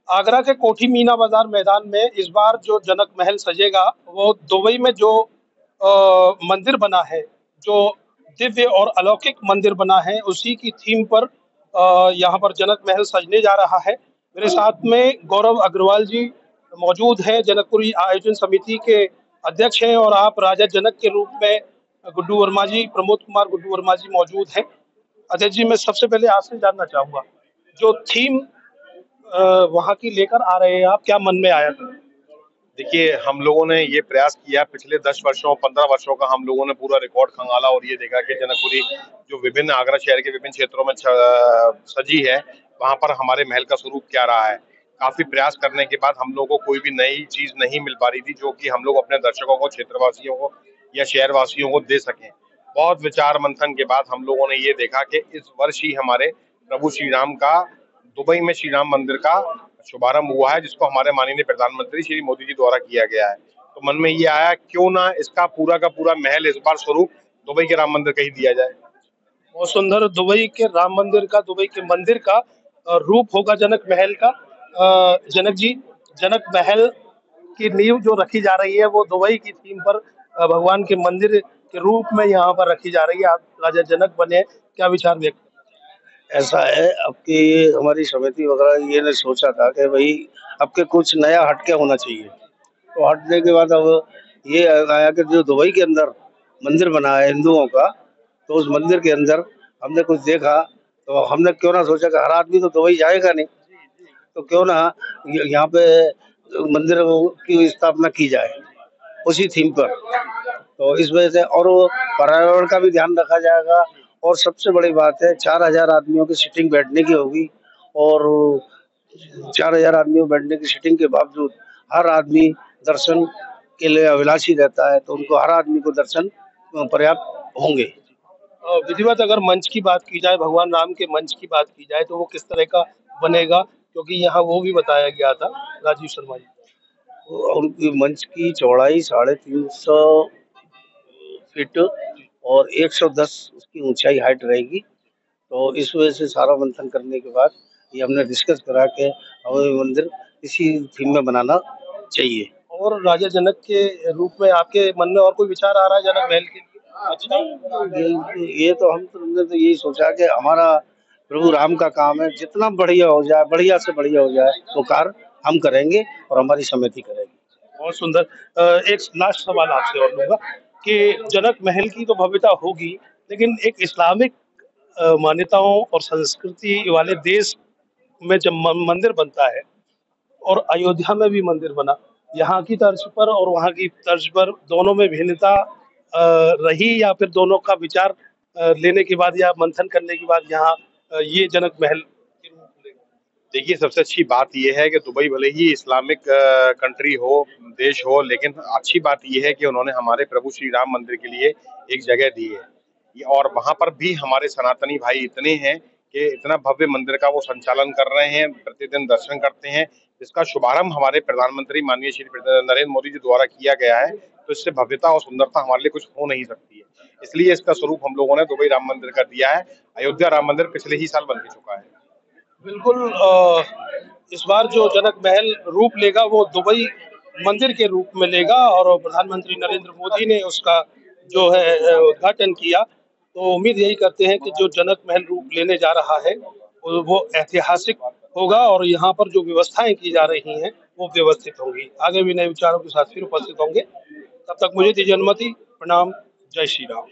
आगरा के कोठी मीना बाजार मैदान में इस बार जो जनक महल सजेगा वो दुबई में जो मंदिर बना है, जो दिव्य और अलौकिक मंदिर बना है, उसी की थीम पर यहाँ पर जनक महल सजने जा रहा है। मेरे साथ में गौरव अग्रवाल जी मौजूद हैं, जनकपुरी आयोजन समिति के अध्यक्ष हैं, और आप राजा जनक के रूप में गुड्डू वर्मा जी, प्रमोद कुमार गुड्डू वर्मा जी मौजूद हैं। अध्यक्ष जी, मैं सबसे पहले आपसे जानना चाहूंगा, जो थीम वहाँ की लेकर आ रहे हैं आप, क्या मन में आया था? देखिए, हम लोगों ने ये प्रयास किया पिछले 10 वर्षों 15 वर्षों का। हम लोगों ने पूरा रिकॉर्ड खंगाला और ये देखा कि जनकपुरी जो विभिन्न आगरा शहर के विभिन्न क्षेत्रों में सजी है, वहां पर हमारे महल का स्वरूप क्या रहा है। काफी प्रयास करने के बाद हम लोगों को कोई भी नई चीज नहीं मिल पा रही थी जो कि हम लोग अपने दर्शकों को, क्षेत्रवासियों को या शहरवासियों को दे सकें। बहुत विचार मंथन के बाद हम लोगों ने ये देखा कि इस वर्ष ही हमारे प्रभु श्री राम का दुबई में श्री राम मंदिर का शुभारंभ हुआ है, जिसको हमारे माननीय प्रधानमंत्री श्री मोदी जी द्वारा किया गया है। तो मन में ये आया, क्यों ना इसका पूरा का पूरा महल इस बार स्वरूप दुबई के राम मंदिर का ही दिया जाए। बहुत सुंदर दुबई के राम मंदिर का, दुबई के मंदिर का रूप होगा जनक महल का। जनक जी, जनक महल की नींव जो रखी जा रही है वो दुबई की थीम पर भगवान के मंदिर के रूप में यहाँ पर रखी जा रही है। आप राजा जनक बने हैं, क्या विचार व्यक्त? ऐसा है, अब की हमारी समिति वगैरह ये ने सोचा था कि भाई अब के कुछ नया हटके होना चाहिए। तो हटने के बाद अब ये आया कि जो दुबई के अंदर मंदिर बना है हिंदुओं का, तो उस मंदिर के अंदर हमने कुछ देखा, तो हमने क्यों ना सोचा कि हर आदमी तो दुबई जाएगा नहीं, तो क्यों ना यहाँ पे मंदिर की स्थापना की जाए उसी थीम पर। तो इस वजह से, और वो पर्यावरण का भी ध्यान रखा जाएगा। और सबसे बड़ी बात है, 4,000 आदमियों की सीटिंग बैठने की होगी, और 4,000 आदमियों बैठने की सीटिंग के बावजूद हर आदमी दर्शन के लिए अभिलाषी रहता है, तो उनको हर आदमी को दर्शन पर्याप्त होंगे। विधिवत अगर मंच की बात की जाए, भगवान राम के मंच की बात की जाए, तो वो किस तरह का बनेगा? क्योंकि यहाँ वो भी बताया गया था, राजीव शर्मा जी। उनकी मंच की चौड़ाई 350 फीट और 110 उसकी ऊंचाई हाइट रहेगी। तो इस वजह से सारा मंथन करने के बाद ये हमने डिस्कस करा के हमें मंदिर इसी थीम में बनाना चाहिए। और राजा जनक के रूप में आपके मन में और कोई विचार आ रहा है जनक महल के लिए? अच्छा, ये तो हमने तो यही सोचा कि हमारा प्रभु राम का काम है, जितना बढ़िया हो जाए, बढ़िया से बढ़िया हो जाए, वो कार्य हम करेंगे और हमारी समिति करेगी। बहुत सुंदर। एक लास्ट सवाल आपसे और लूंगा कि जनक महल की तो भव्यता होगी, लेकिन एक इस्लामिक मान्यताओं और संस्कृति वाले देश में जब मंदिर बनता है, और अयोध्या में भी मंदिर बना, यहाँ की तर्ज पर और वहाँ की तर्ज पर दोनों में भिन्नता रही, या फिर दोनों का विचार लेने के बाद या मंथन करने के बाद यहाँ ये जनक महल के रूप लेगा? देखिए, सबसे अच्छी बात यह है कि दुबई भले ही इस्लामिक कंट्री हो, देश हो, लेकिन अच्छी बात यह है कि उन्होंने हमारे प्रभु श्री राम मंदिर के लिए एक जगह दी है। और वहां पर भी हमारे सनातनी भाई इतने हैं कि इतना भव्य मंदिर का वो संचालन कर रहे हैं, प्रतिदिन दर्शन करते हैं। इसका शुभारंभ हमारे प्रधानमंत्री माननीय श्री नरेंद्र मोदी जी द्वारा किया गया है। तो इससे भव्यता और सुंदरता हमारे लिए कुछ हो नहीं सकती है। इसलिए इसका स्वरूप हम लोगों ने दुबई राम मंदिर का दिया है। अयोध्या राम मंदिर पिछले ही साल बन के चुका है। बिल्कुल। इस बार जो जनक महल रूप लेगा वो दुबई मंदिर के रूप में लेगा, और प्रधानमंत्री नरेंद्र मोदी ने उसका जो है उद्घाटन किया। तो उम्मीद यही करते हैं कि जो जनक महल रूप लेने जा रहा है वो ऐतिहासिक होगा, और यहाँ पर जो व्यवस्थाएं की जा रही हैं वो व्यवस्थित होंगी। आगे भी नए विचारों के साथ फिर उपस्थित होंगे। तब तक मुझे दीजिए अनुमति। प्रणाम। जय श्री राम।